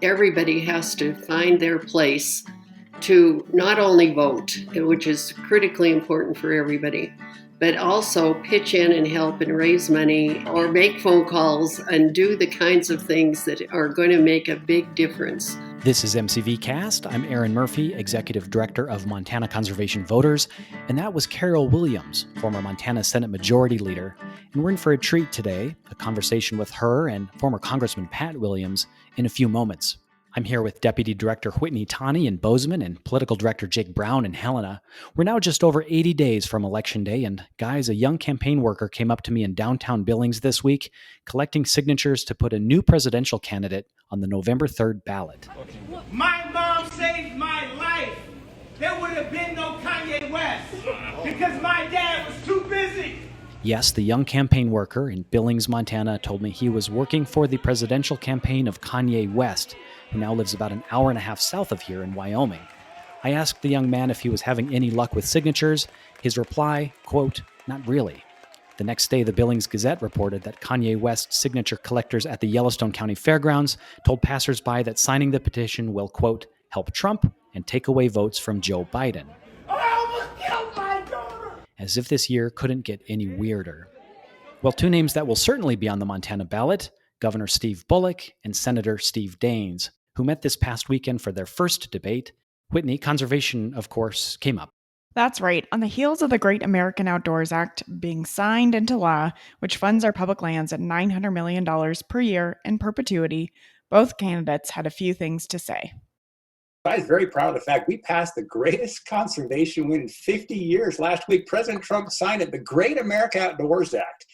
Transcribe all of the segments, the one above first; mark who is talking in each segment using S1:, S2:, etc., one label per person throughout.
S1: everybody has to find their place to not only vote, which is critically important for everybody, but also pitch in and help and raise money or make phone calls and do the kinds of things that are going to make a big difference.
S2: This is MCVcast. I'm Aaron Murphy, Executive Director of Montana Conservation Voters, and that was Carol Williams, former Montana Senate Majority Leader. And we're in for a treat today, a conversation with her and former Congressman Pat Williams in a few moments. I'm here with Deputy Director Whitney Tawney in Bozeman and Political Director Jake Brown in Helena. We're now just over 80 days from Election Day, and guys, a young campaign worker came up to me in downtown Billings this week, collecting signatures to put a new presidential candidate on the November 3rd ballot.
S3: My mom saved my life. There would have been no Kanye West because my dad was too busy.
S2: Yes, the young campaign worker in Billings, Montana, told me he was working for the presidential campaign of Kanye West, who now lives about an hour and a half south of here in Wyoming. I asked the young man if he was having any luck with signatures. His reply, quote, "Not really." The next day, the Billings Gazette reported that Kanye West signature collectors at the Yellowstone County Fairgrounds told passersby that signing the petition will, quote, "help Trump and take away votes from Joe Biden."
S3: I almost killed my daughter.
S2: As if this year couldn't get any weirder. Well, two names that will certainly be on the Montana ballot, Governor Steve Bullock and Senator Steve Daines, who met this past weekend for their first debate. Whitney, conservation, of course, came up.
S4: That's right. On the heels of the Great American Outdoors Act being signed into law, which funds our public lands at $900 million per year in perpetuity, both candidates had a few things to say.
S5: I was very proud of the fact we passed the greatest conservation win in 50 years. Last week, President Trump signed it, the Great American Outdoors Act.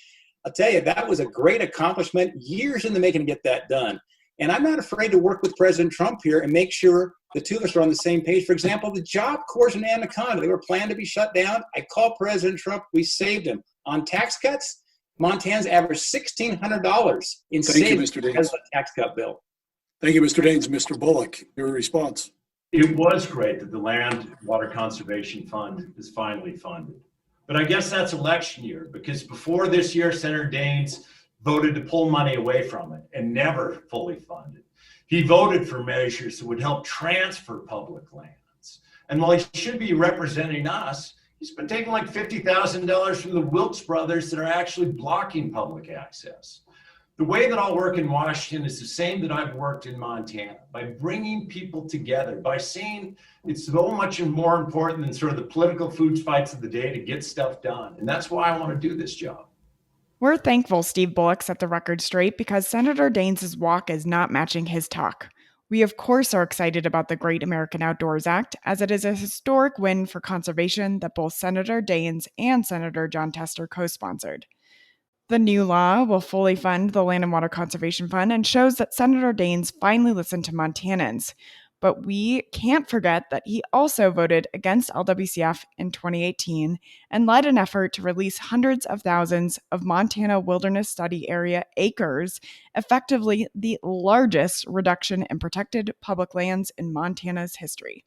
S5: I'll tell you, that was a great accomplishment, years in the making to get that done. And I'm not afraid to work with President Trump here and make sure the two of us are on the same page. For example, the Job Corps in Anaconda, they were planned to be shut down. I called President Trump. We saved them. On tax cuts, Montana's averaged $1,600 in savings because of the tax cut bill.
S6: Thank you, Mr. Daines. Mr. Bullock, your response.
S7: It was great that the Land Water Conservation Fund is finally funded. But I guess that's election year, because before this year, Senator Daines voted to pull money away from it and never fully fund it. He voted for measures that would help transfer public lands. And while he should be representing us, he's been taking like $50,000 from the Wilkes brothers that are actually blocking public access. The way that I'll work in Washington is the same that I've worked in Montana, by bringing people together, by saying it's so much more important than sort of the political food fights of the day to get stuff done. And that's why I want to do this job.
S4: We're thankful Steve Bullock set the record straight because Senator Daines' walk is not matching his talk. We, of course, are excited about the Great American Outdoors Act, as it is a historic win for conservation that both Senator Daines and Senator Jon Tester co-sponsored. The new law will fully fund the Land and Water Conservation Fund and shows that Senator Daines finally listened to Montanans. But we can't forget that he also voted against LWCF in 2018 and led an effort to release hundreds of thousands of Montana Wilderness Study Area acres, effectively the largest reduction in protected public lands in Montana's history.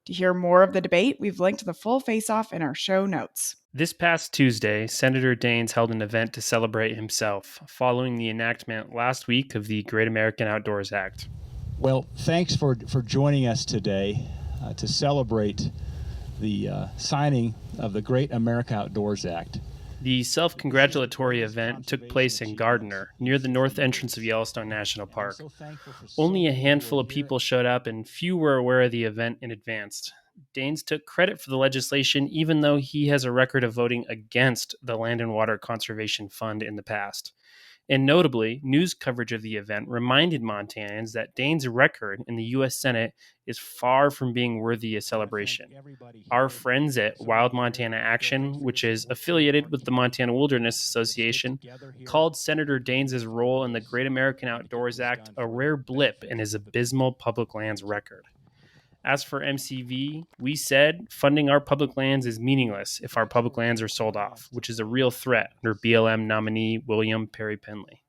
S4: To hear more of the debate, we've linked the full face-off in our show notes.
S8: This past Tuesday, Senator Daines held an event to celebrate himself, following the enactment last week of the Great American Outdoors Act.
S9: Well, thanks for joining us today to celebrate the signing of the Great American Outdoors Act.
S8: The self-congratulatory event took place in Gardiner, near the north entrance of Yellowstone National Park. Only a handful of people showed up, and few were aware of the event in advance. Daines took credit for the legislation, even though he has a record of voting against the Land and Water Conservation Fund in the past. And notably, news coverage of the event reminded Montanans that Daines' record in the U.S. Senate is far from being worthy of celebration. Our friends at Wild Montana Action, which is affiliated with the Montana Wilderness Association, called Senator Daines' role in the Great American Outdoors Act a rare blip in his abysmal public lands record. As for MCV, we said funding our public lands is meaningless if our public lands are sold off, which is a real threat under BLM nominee William Perry Penley.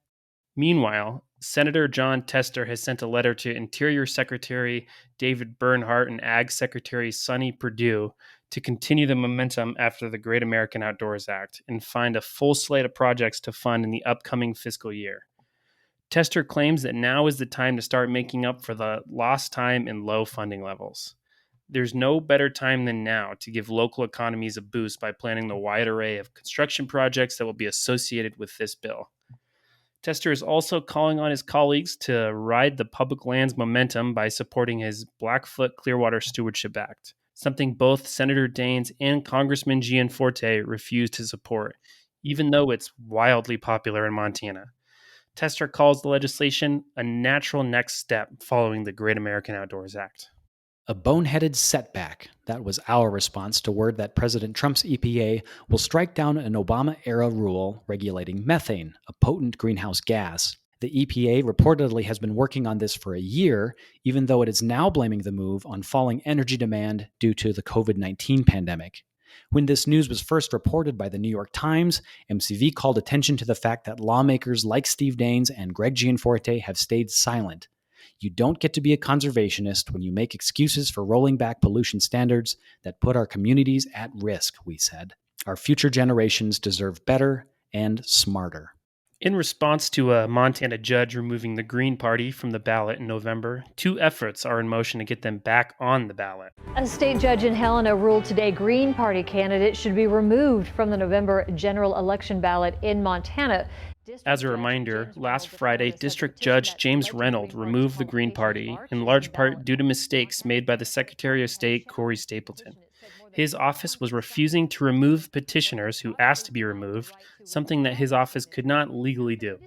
S8: Meanwhile, Senator Jon Tester has sent a letter to Interior Secretary David Bernhardt and Ag Secretary Sonny Perdue to continue the momentum after the Great American Outdoors Act and find a full slate of projects to fund in the upcoming fiscal year. Tester claims that now is the time to start making up for the lost time and low funding levels. There's no better time than now to give local economies a boost by planning the wide array of construction projects that will be associated with this bill. Tester is also calling on his colleagues to ride the public lands momentum by supporting his Blackfoot Clearwater Stewardship Act, something both Senator Daines and Congressman Gianforte refused to support, even though it's wildly popular in Montana. Tester calls the legislation a natural next step following the Great American Outdoors Act.
S2: A boneheaded setback. That was our response to word that President Trump's EPA will strike down an Obama-era rule regulating methane, a potent greenhouse gas. The EPA reportedly has been working on this for a year, even though it is now blaming the move on falling energy demand due to the COVID-19 pandemic. When this news was first reported by the New York Times, MCV called attention to the fact that lawmakers like Steve Daines and Greg Gianforte have stayed silent. You don't get to be a conservationist when you make excuses for rolling back pollution standards that put our communities at risk, we said. Our future generations deserve better and smarter.
S8: In response to a Montana judge removing the Green Party from the ballot in November, two efforts are in motion to get them back on the ballot.
S10: A state judge in Helena ruled today Green Party candidates should be removed from the November general election ballot in Montana.
S8: As a reminder, last Friday, District Judge James Reynolds removed the Green Party, in large part due to mistakes made by the Secretary of State, Corey Stapleton. His office was refusing to remove petitioners who asked to be removed, something that his office could not legally do.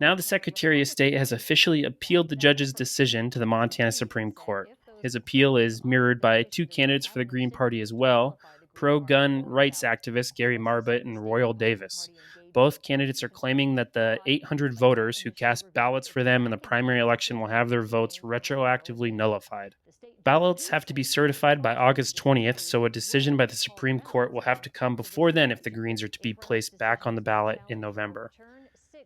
S8: Now the Secretary of State has officially appealed the judge's decision to the Montana Supreme Court. His appeal is mirrored by two candidates for the Green Party as well, pro-gun rights activist Gary Marbut and Royal Davis. Both candidates are claiming that the 800 voters who cast ballots for them in the primary election will have their votes retroactively nullified. Ballots have to be certified by August 20th, so a decision by the Supreme Court will have to come before then if the Greens are to be placed back on the ballot in November.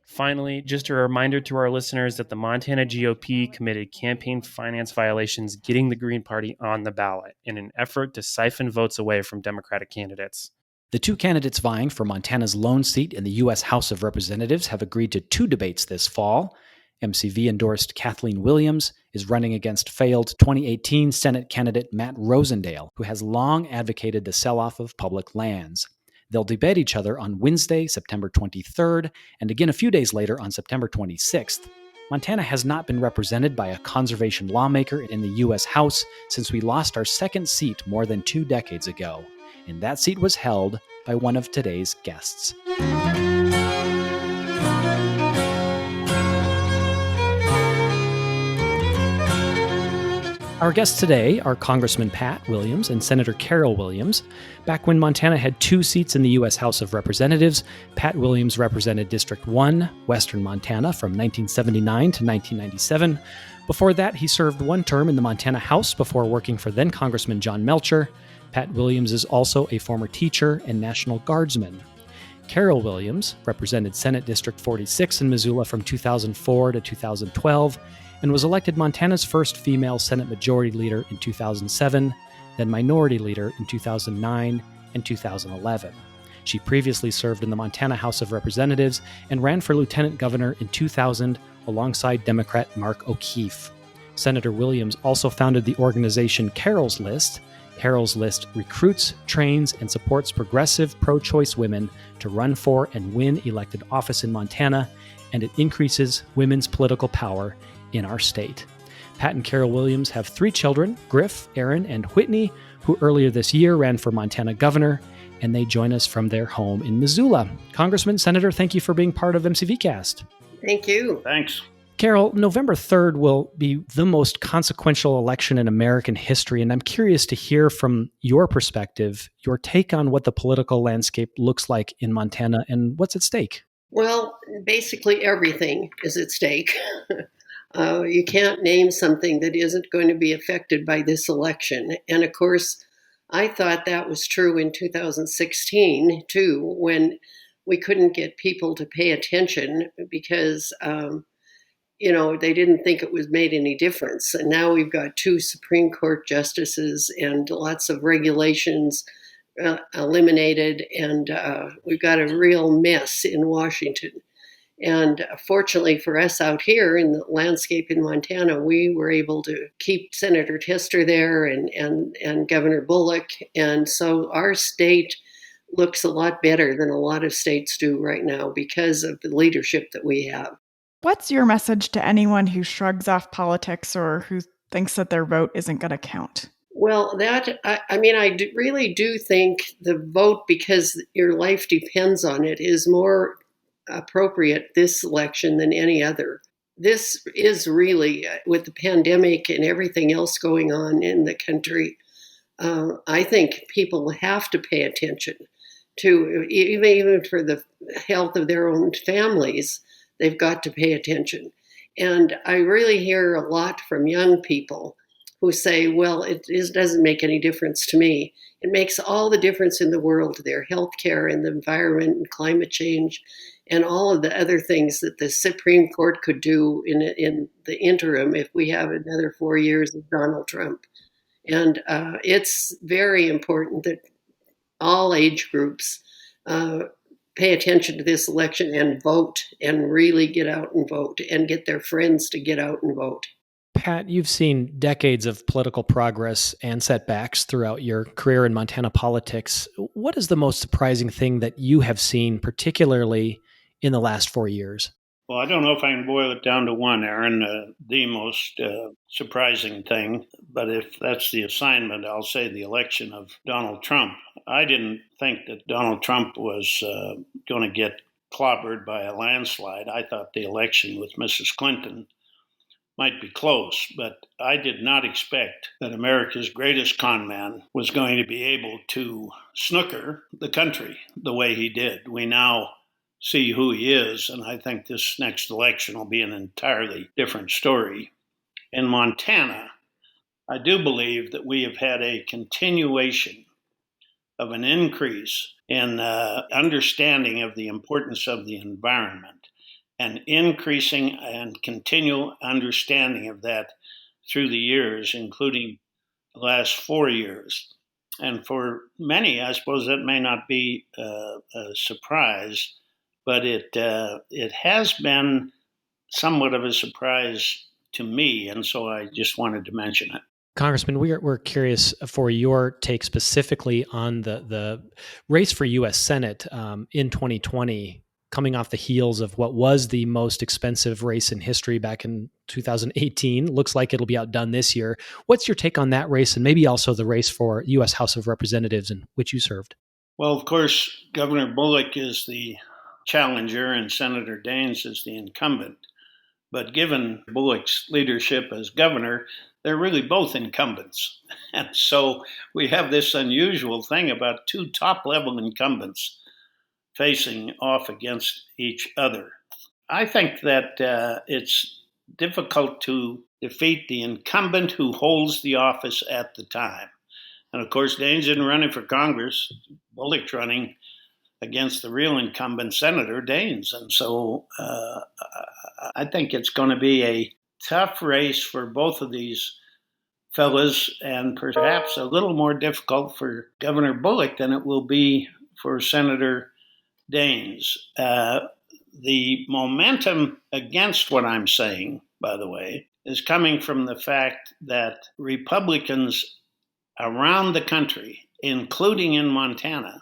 S8: Finally, just a reminder to our listeners that the Montana GOP committed campaign finance violations getting the Green Party on the ballot in an effort to siphon votes away from Democratic candidates.
S2: The two candidates vying for Montana's lone seat in the U.S. House of Representatives have agreed to two debates this fall. MCV-endorsed Kathleen Williams is running against failed 2018 Senate candidate Matt Rosendale, who has long advocated the sell-off of public lands. They'll debate each other on Wednesday, September 23rd, and again a few days later on September 26th. Montana has not been represented by a conservation lawmaker in the U.S. House since we lost our second seat more than 2 decades ago. And that seat was held by one of today's guests. Our guests today are Congressman Pat Williams and Senator Carol Williams. Back when Montana had 2 seats in the U.S. House of Representatives, Pat Williams represented District 1, Western Montana, from 1979 to 1997. Before that, he served 1 term in the Montana House before working for then Congressman John Melcher. Pat Williams is also a former teacher and National Guardsman. Carol Williams represented Senate District 46 in Missoula from 2004 to 2012 and was elected Montana's first female Senate Majority Leader in 2007, then Minority Leader in 2009 and 2011. She previously served in the Montana House of Representatives and ran for Lieutenant Governor in 2000 alongside Democrat Mark O'Keefe. Senator Williams also founded the organization Carol's List. Carol's List recruits, trains, and supports progressive pro-choice women to run for and win elected office in Montana, and it increases women's political power in our state. Pat and Carol Williams have 3 children, Griff, Aaron, and Whitney, who earlier this year ran for Montana governor, and they join us from their home in Missoula. Congressman, Senator, thank you for being part of MCVcast.
S1: Thank you.
S11: Thanks.
S2: Carol, November 3rd will be the most consequential election in American history, and I'm curious to hear from your perspective, your take on what the political landscape looks like in Montana and what's at stake.
S1: Well, basically everything is at stake. You can't name something that isn't going to be affected by this election. And of course, I thought that was true in 2016, too, when we couldn't get people to pay attention because they didn't think it was made any difference. And now we've got 2 Supreme Court justices and lots of regulations eliminated. And we've got a real mess in Washington. And fortunately for us out here in the landscape in Montana, we were able to keep Senator Tester there and Governor Bullock. And so our state looks a lot better than a lot of states do right now because of the leadership that we have.
S4: What's your message to anyone who shrugs off politics or who thinks that their vote isn't going to count?
S1: Well, really do think the vote, because your life depends on it, is more appropriate this election than any other. This is really, with the pandemic and everything else going on in the country, I think people have to pay attention to, even for the health of their own families, they've got to pay attention. And I really hear a lot from young people who say, well, it doesn't make any difference to me. It makes all the difference in the world, their health care and the environment and climate change and all of the other things that the Supreme Court could do in the interim if we have another 4 years of Donald Trump. And it's very important that all age groups pay attention to this election and vote, and really get out and vote and get their friends to get out and vote.
S2: Pat, you've seen decades of political progress and setbacks throughout your career in Montana politics. What is the most surprising thing that you have seen, particularly in the last 4 years?
S11: Well, I don't know if I can boil it down to one, Aaron, the most surprising thing. But if that's the assignment, I'll say the election of Donald Trump. I didn't think that Donald Trump was going to get clobbered by a landslide. I thought the election with Mrs. Clinton might be close, but I did not expect that America's greatest con man was going to be able to snooker the country the way he did. We now see who he is, and I think this next election will be an entirely different story. In Montana, I do believe that we have had a continuation of an increase in understanding of the importance of the environment, an increasing and continual understanding of that through the years, including the last 4 years. And for many, I suppose that may not be a surprise, but it has been somewhat of a surprise to me, and so I just wanted to mention it.
S2: Congressman, we're curious for your take specifically on the race for U.S. Senate in 2020, coming off the heels of what was the most expensive race in history back in 2018. Looks like it'll be outdone this year. What's your take on that race, and maybe also the race for U.S. House of Representatives, in which you served?
S11: Well, of course, Governor Bullock is the challenger and Senator Daines is the incumbent. But given Bullock's leadership as governor, they're really both incumbents. And so we have this unusual thing about two top-level incumbents facing off against each other. I think that it's difficult to defeat the incumbent who holds the office at the time. And of course, Daines isn't running for Congress. Bullock's running against the real incumbent, Senator Daines. And so I think it's going to be a tough race for both of these fellas, and perhaps a little more difficult for Governor Bullock than it will be for Senator Daines. The momentum against what I'm saying, by the way, is coming from the fact that Republicans around the country, including in Montana,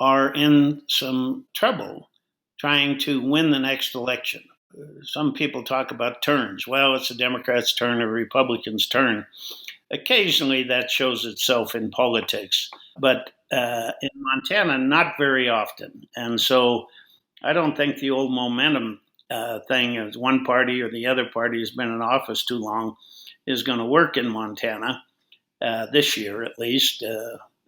S11: are in some trouble trying to win the next election. Some people talk about turns. Well, it's a Democrat's turn or a Republican's turn. Occasionally that shows itself in politics, but in Montana, not very often. And so I don't think the old momentum thing as one party or the other party has been in office too long is going to work in Montana this year at least.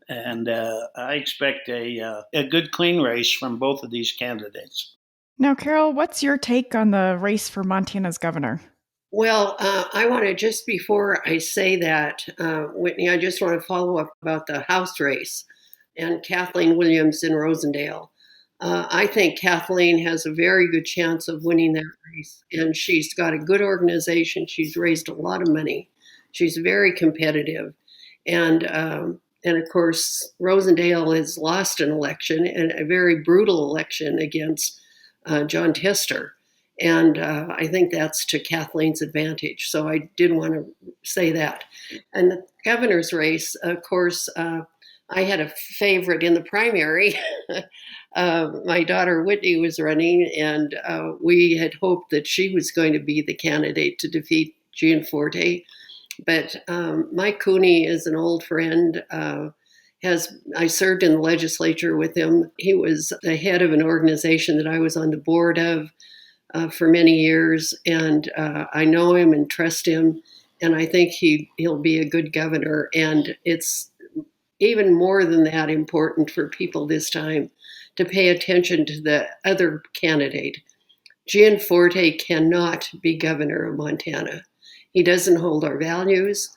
S11: And I expect a good, clean race from both of these candidates.
S4: Now, Carol, what's your take on the race for Montana's governor?
S1: Well, I want to, just before I say that, Whitney, I just want to follow up about the House race and Kathleen Williams in Rosendale. I think Kathleen has a very good chance of winning that race, and she's got a good organization. She's raised a lot of money. She's very competitive. And of course, Rosendale has lost an election, and a very brutal election against John Tester. And I think that's to Kathleen's advantage. So I did want to say that. And the governor's race, of course, I had a favorite in the primary. My daughter Whitney was running, and we had hoped that she was going to be the candidate to defeat Gianforte. But Mike Cooney is an old friend. I served in the legislature with him. He was the head of an organization that I was on the board of for many years, and I know him and trust him, and I think he'll be a good governor. And it's even more than that important for people this time to pay attention to the other candidate. Gianforte cannot be governor of Montana. He doesn't hold our values,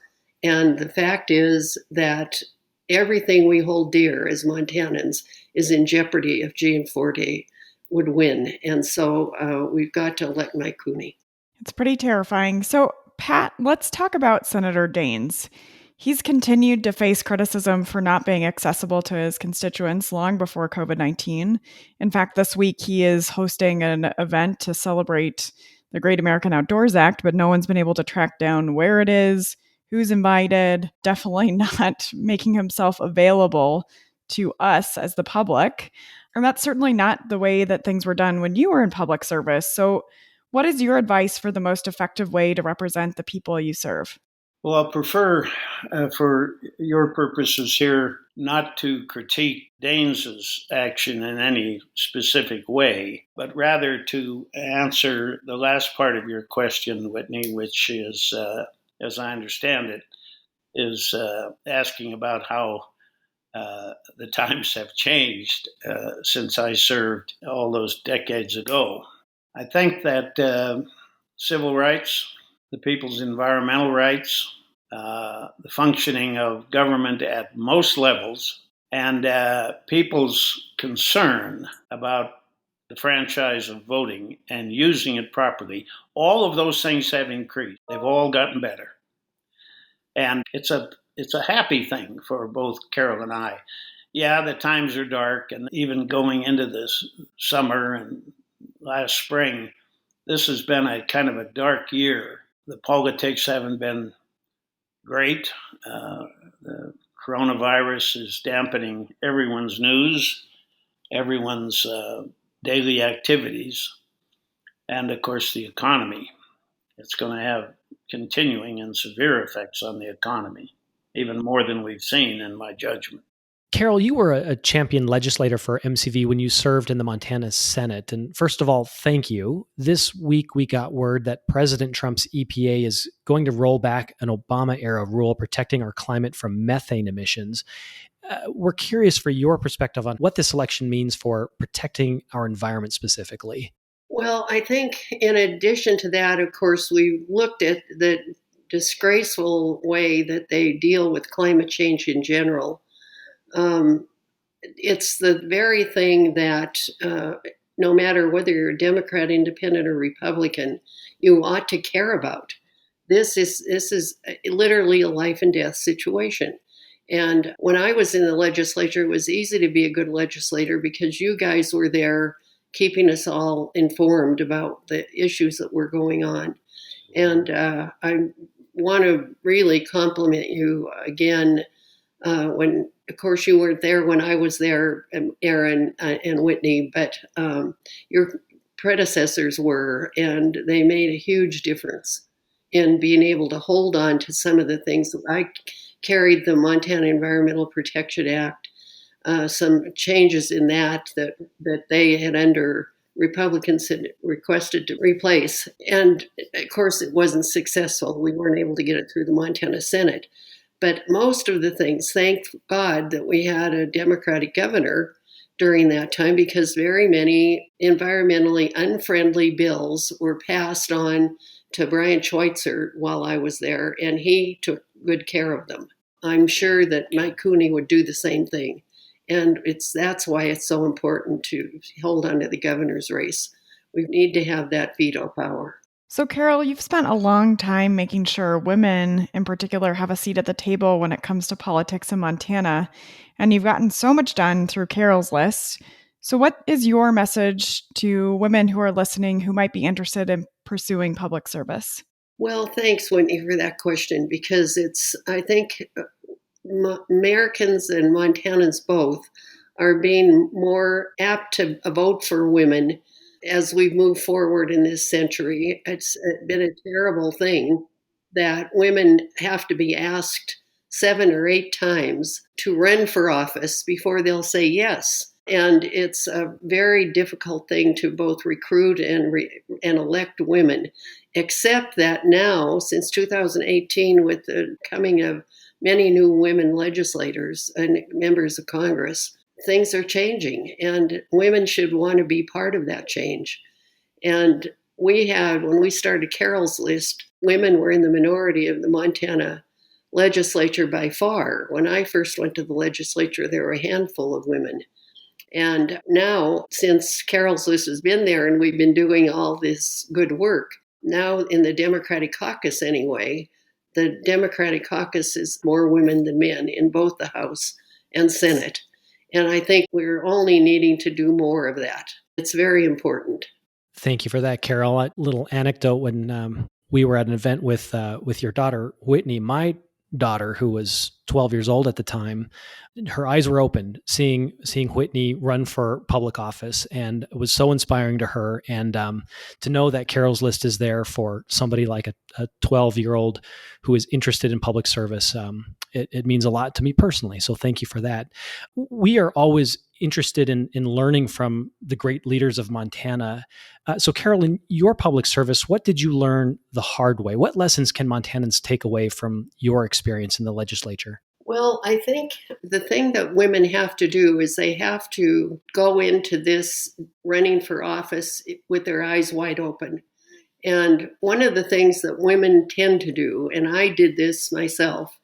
S1: and the fact is that everything we hold dear as Montanans is in jeopardy if Gianforte would win. And so we've got to elect Mike Cooney.
S4: It's pretty terrifying. So, Pat, let's talk about Senator Daines. He's continued to face criticism for not being accessible to his constituents long before COVID-19. In fact, this week he is hosting an event to celebrate the Great American Outdoors Act, but no one's been able to track down where it is, who's invited, definitely not making himself available to us as the public. And that's certainly not the way that things were done when you were in public service. So what is your advice for the most effective way to represent the people you serve?
S11: Well, I prefer, for your purposes here, not to critique Daines's action in any specific way, but rather to answer the last part of your question, Whitney, which is, as I understand it, is asking about how the times have changed since I served all those decades ago. I think that civil rights, the people's environmental rights, the functioning of government at most levels, and people's concern about the franchise of voting and using it properly, all of those things have increased. They've all gotten better. And it's a happy thing for both Carol and I. Yeah, the times are dark, and even going into this summer and last spring, this has been a kind of a dark year. The politics haven't been great. The coronavirus is dampening everyone's news, everyone's daily activities, and of course the economy. It's going to have continuing and severe effects on the economy, even more than we've seen in my judgment.
S2: Carol, you were a champion legislator for MCV when you served in the Montana Senate. And first of all, thank you. This week, we got word that President Trump's EPA is going to roll back an Obama-era rule protecting our climate from methane emissions. We're curious for your perspective on what this election means for protecting our environment specifically.
S1: Well, I think in addition to that, of course, we looked at the disgraceful way that they deal with climate change in general. It's the very thing that no matter whether you're a Democrat, Independent, or Republican, you ought to care about. This is literally a life and death situation. And when I was in the legislature, it was easy to be a good legislator because you guys were there keeping us all informed about the issues that were going on. And I want to really compliment you again when, of course, you weren't there when I was there, Aaron and Whitney, but your predecessors were, and they made a huge difference in being able to hold on to some of the things that I carried the Montana Environmental Protection Act, some changes in that they had under Republicans had requested to replace. And of course, it wasn't successful. We weren't able to get it through the Montana Senate. But most of the things, thank God that we had a Democratic governor during that time, because very many environmentally unfriendly bills were passed on to Brian Schweitzer while I was there, and he took good care of them. I'm sure that Mike Cooney would do the same thing. And that's why it's so important to hold on to the governor's race. We need to have that veto power.
S4: So, Carol, you've spent a long time making sure women in particular have a seat at the table when it comes to politics in Montana. And you've gotten so much done through Carol's list. So what is your message to women who are listening who might be interested in pursuing public service?
S1: Well, thanks, Whitney, for that question, because I think Americans and Montanans both are being more apt to vote for women as we move forward in this century. It's been a terrible thing that women have to be asked 7 or 8 times to run for office before they'll say yes. And it's a very difficult thing to both recruit and elect women, except that now, since 2018, with the coming of many new women legislators and members of Congress, things are changing, and women should want to be part of that change. And when we started Carol's List, women were in the minority of the Montana legislature by far. When I first went to the legislature, there were a handful of women. And now, since Carol's List has been there and we've been doing all this good work, now in the Democratic caucus anyway, the Democratic caucus is more women than men in both the House and Senate. And I think we're only needing to do more of that. It's very important.
S2: Thank you for that, Carol. A little anecdote: when we were at an event with your daughter, Whitney, my daughter, who was 12 years old at the time, her eyes were opened seeing Whitney run for public office, and it was so inspiring to her. And to know that Carol's List is there for somebody like a 12-year-old who is interested in public service, it means a lot to me personally. So thank you for that. We are always interested in learning from the great leaders of Montana. So Carol, in your public service, what did you learn the hard way? What lessons can Montanans take away from your experience in the legislature?
S1: Well, I think the thing that women have to do is they have to go into this running for office with their eyes wide open. And one of the things that women tend to do, and I did this myself,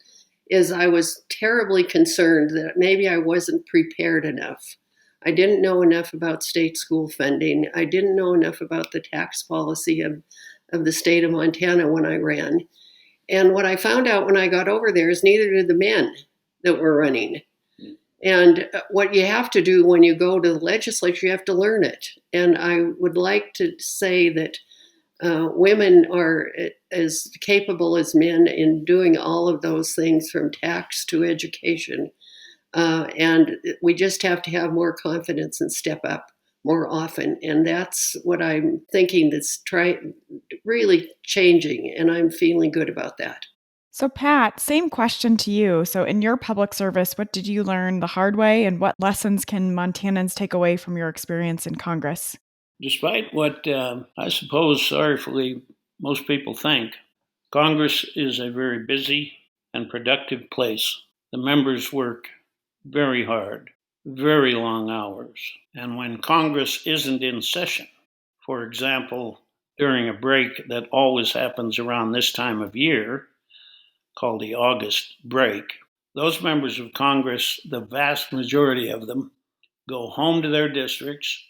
S1: is I was terribly concerned that maybe I wasn't prepared enough. I didn't know enough about state school funding. I didn't know enough about the tax policy of the state of Montana when I ran. And what I found out when I got over there is neither did the men that were running. And what you have to do when you go to the legislature, you have to learn it. And I would like to say that women are as capable as men in doing all of those things, from tax to education. And we just have to have more confidence and step up more often. And that's what I'm thinking that's really changing. And I'm feeling good about that.
S4: So Pat, same question to you. So in your public service, what did you learn the hard way, and what lessons can Montanans take away from your experience in Congress?
S11: Despite what I suppose sorrowfully most people think, Congress is a very busy and productive place. The members work very hard, very long hours. And when Congress isn't in session, for example, during a break that always happens around this time of year, called the August break, those members of Congress, the vast majority of them, go home to their districts,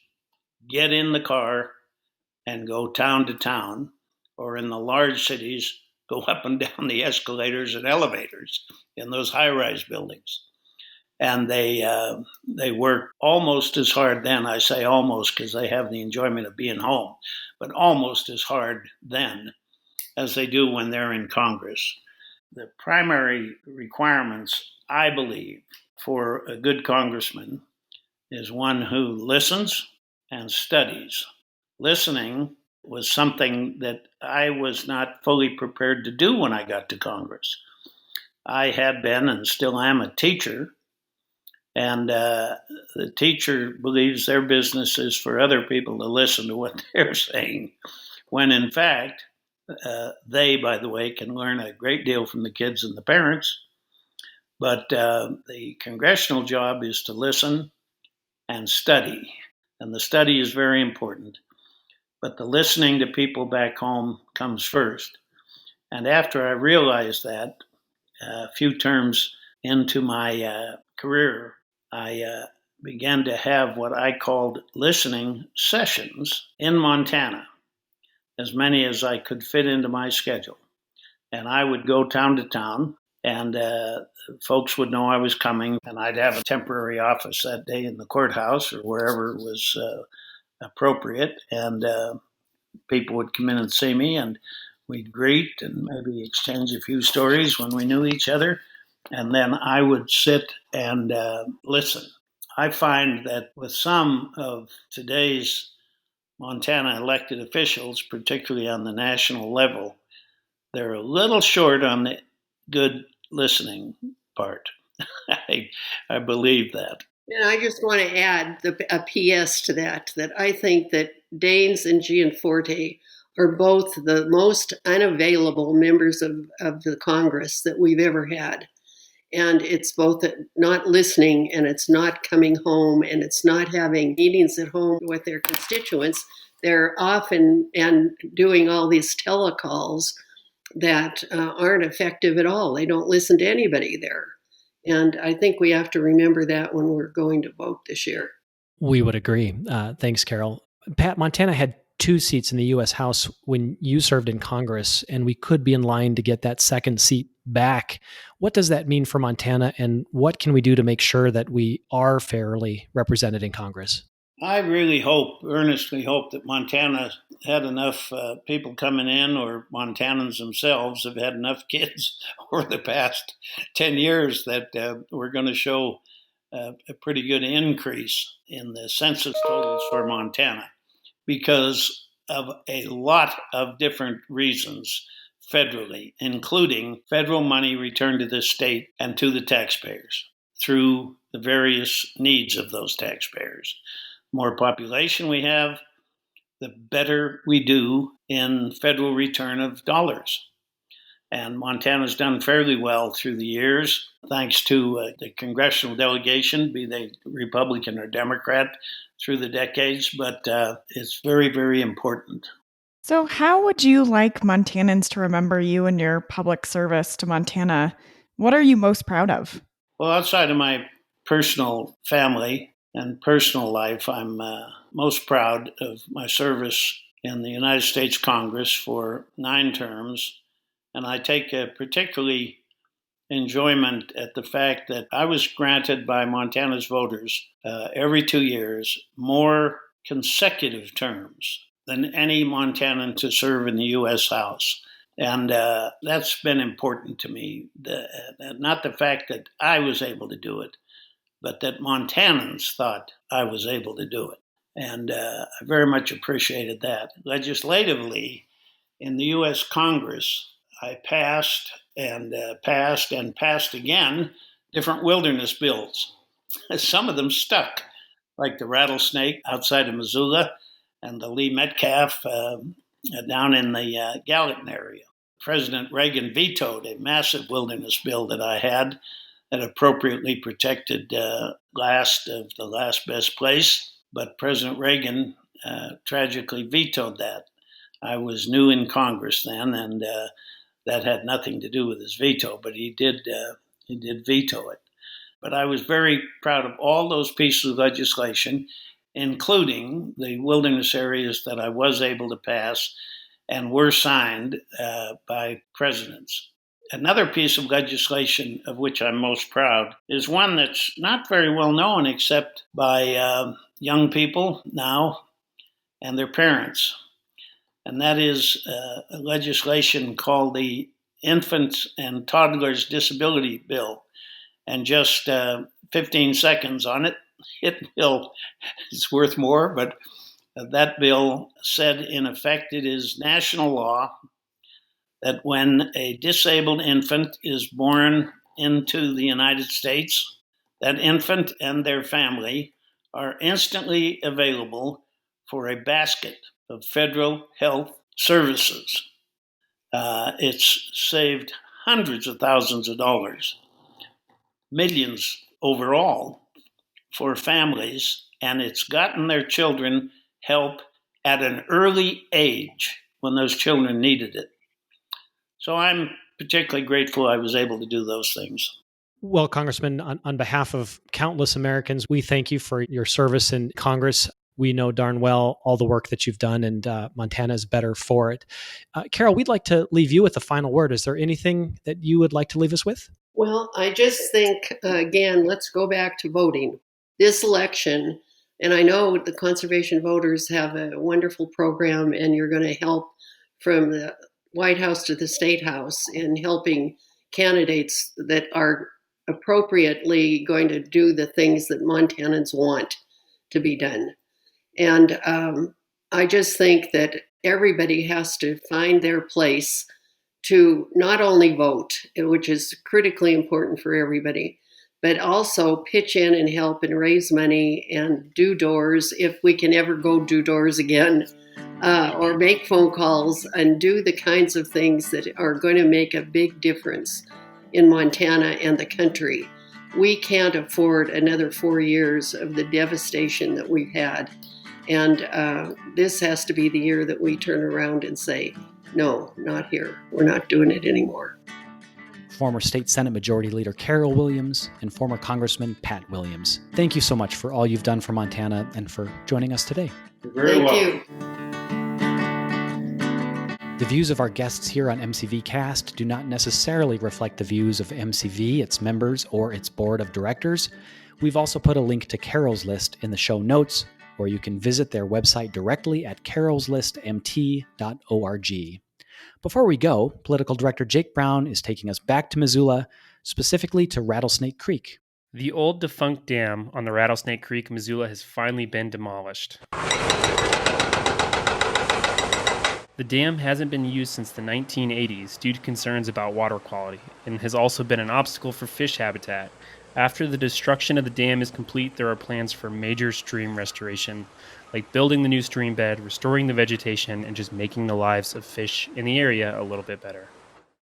S11: get in the car, and go town to town, or in the large cities, go up and down the escalators and elevators in those high-rise buildings. And they work almost as hard then. I say almost because they have the enjoyment of being home, but almost as hard then as they do when they're in Congress. The primary requirements, I believe, for a good congressman is one who listens and studies. Listening was something that I was not fully prepared to do when I got to Congress. I had been and still am a teacher, and the teacher believes their business is for other people to listen to what they're saying, when in fact, they, by the way, can learn a great deal from the kids and the parents. But the congressional job is to listen and study. And the study is very important. But the listening to people back home comes first. And after I realized that, a few terms into my career, I began to have what I called listening sessions in Montana, as many as I could fit into my schedule. And I would go town to town And folks would know I was coming, and I'd have a temporary office that day in the courthouse or wherever it was appropriate. And people would come in and see me, and we'd greet and maybe exchange a few stories when we knew each other. And then I would sit and listen. I find that with some of today's Montana elected officials, particularly on the national level, they're a little short on the good listening part. I believe that.
S1: And I just want to add a PS to that I think that Daines and Gianforte are both the most unavailable members of the Congress that we've ever had. And it's both not listening, and it's not coming home, and it's not having meetings at home with their constituents. They're often and doing all these telecalls that aren't effective at all. They don't listen to anybody there. And I think we have to remember that when we're going to vote this year.
S2: We would agree. Thanks, Carol. Pat, Montana had 2 seats in the U.S. House when you served in Congress, and we could be in line to get that second seat back. What does that mean for Montana, and what can we do to make sure that we are fairly represented in Congress?
S11: I really earnestly hope that Montana had enough people coming in, or Montanans themselves have had enough kids over the past 10 years that we're going to show a pretty good increase in the census totals for Montana because of a lot of different reasons federally, including federal money returned to the state and to the taxpayers through the various needs of those taxpayers. More population we have, the better we do in federal return of dollars. And Montana's done fairly well through the years, thanks to the congressional delegation, be they Republican or Democrat, through the decades. But it's very, very important.
S4: So how would you like Montanans to remember you and your public service to Montana? What are you most proud of?
S11: Well, outside of my personal family and personal life, I'm most proud of my service in the United States Congress for 9 terms. And I take a particularly enjoyment at the fact that I was granted by Montana's voters every 2 years more consecutive terms than any Montanan to serve in the U.S. House. And that's been important to me. Not the fact that I was able to do it, but that Montanans thought I was able to do it. And I very much appreciated that. Legislatively, in the U.S. Congress, I passed again different wilderness bills. Some of them stuck, like the rattlesnake outside of Missoula and the Lee Metcalf down in the Gallatin area. President Reagan vetoed a massive wilderness bill that I had that appropriately protected last of the last best place. But President Reagan tragically vetoed that. I was new in Congress then, and that had nothing to do with his veto, but he did veto it. But I was very proud of all those pieces of legislation, including the wilderness areas that I was able to pass and were signed by presidents. Another piece of legislation of which I'm most proud is one that's not very well known except by young people now and their parents. And that is a legislation called the Infants and Toddlers Disability Bill. And just 15 seconds on it, it's worth more, but that bill said, in effect, it is national law that when a disabled infant is born into the United States, that infant and their family are instantly available for a basket of federal health services. It's saved hundreds of thousands of dollars, millions overall, for families, and it's gotten their children help at an early age when those children needed it. So I'm particularly grateful I was able to do those things.
S2: Well, Congressman, on behalf of countless Americans, we thank you for your service in Congress. We know darn well all the work that you've done, and Montana is better for it. Carol, we'd like to leave you with the final word. Is there anything that you would like to leave us with?
S1: Well, I just think, again, let's go back to voting. This election, and I know the conservation voters have a wonderful program, and you're going to help from the White House to the State House in helping candidates that are appropriately going to do the things that Montanans want to be done. And I just think that everybody has to find their place to not only vote, which is critically important for everybody, but also pitch in and help and raise money and do doors if we can ever go do doors again, or make phone calls and do the kinds of things that are going to make a big difference in Montana and the country. We can't afford another 4 years of the devastation that we've had. And this has to be the year that we turn around and say, no, not here. We're not doing it anymore.
S2: Former State Senate Majority Leader Carol Williams and former Congressman Pat Williams. Thank you so much for all you've done for Montana and for joining us today.
S1: Thank you.
S2: The views of our guests here on MCVcast do not necessarily reflect the views of MCV, its members, or its board of directors. We've also put a link to Carol's List in the show notes, or you can visit their website directly at carolslistmt.org. Before we go, Political Director Jake Brown is taking us back to Missoula, specifically to Rattlesnake Creek.
S8: The old defunct dam on the Rattlesnake Creek, Missoula, has finally been demolished. The dam hasn't been used since the 1980s due to concerns about water quality, and has also been an obstacle for fish habitat. After the destruction of the dam is complete, there are plans for major stream restoration, like building the new stream bed, restoring the vegetation, and just making the lives of fish in the area a little bit better.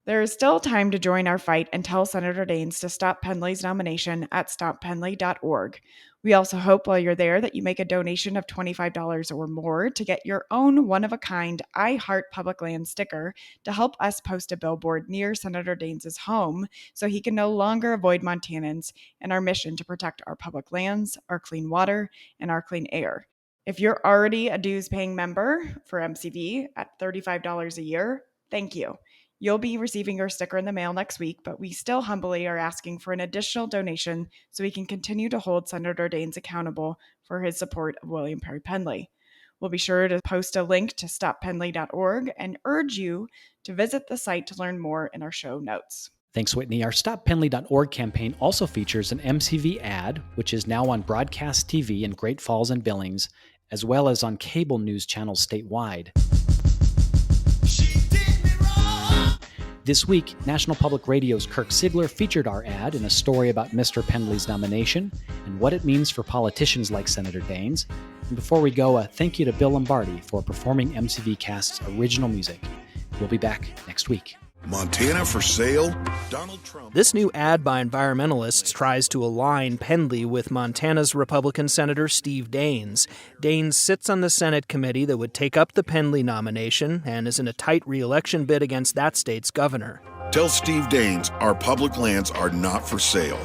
S4: There is still time to join our fight and tell Senator Daines to stop Pendley's nomination at stoppenley.org. We also hope while you're there that you make a donation of $25 or more to get your own one-of-a-kind I Heart Public Land sticker to help us post a billboard near Senator Daines' home so he can no longer avoid Montanans in our mission to protect our public lands, our clean water, and our clean air. If you're already a dues-paying member for MCV at $35 a year, thank you. You'll be receiving your sticker in the mail next week, but we still humbly are asking for an additional donation so we can continue to hold Senator Daines accountable for his support of William Perry Pendley. We'll be sure to post a link to stoppenley.org and urge you to visit the site to learn more in our show notes.
S2: Thanks, Whitney. Our stoppenley.org campaign also features an MCV ad, which is now on broadcast TV in Great Falls and Billings, as well as on cable news channels statewide. This week, National Public Radio's Kirk Sigler featured our ad in a story about Mr. Pendley's nomination and what it means for politicians like Senator Daines. And before we go, a thank you to Bill Lombardi for performing MCVcast's original music. We'll be back next week.
S12: Montana for sale? Donald Trump.
S13: This new ad by environmentalists tries to align Pendley with Montana's Republican Senator Steve Daines. Daines sits on the Senate committee that would take up the Pendley nomination and is in a tight re-election bid against that state's governor.
S12: Tell Steve Daines our public lands are not for sale.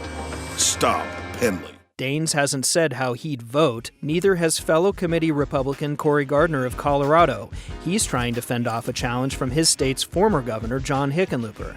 S12: Stop Pendley.
S13: Daines hasn't said how he'd vote. Neither has fellow committee Republican Cory Gardner of Colorado. He's trying to fend off a challenge from his state's former governor, John Hickenlooper.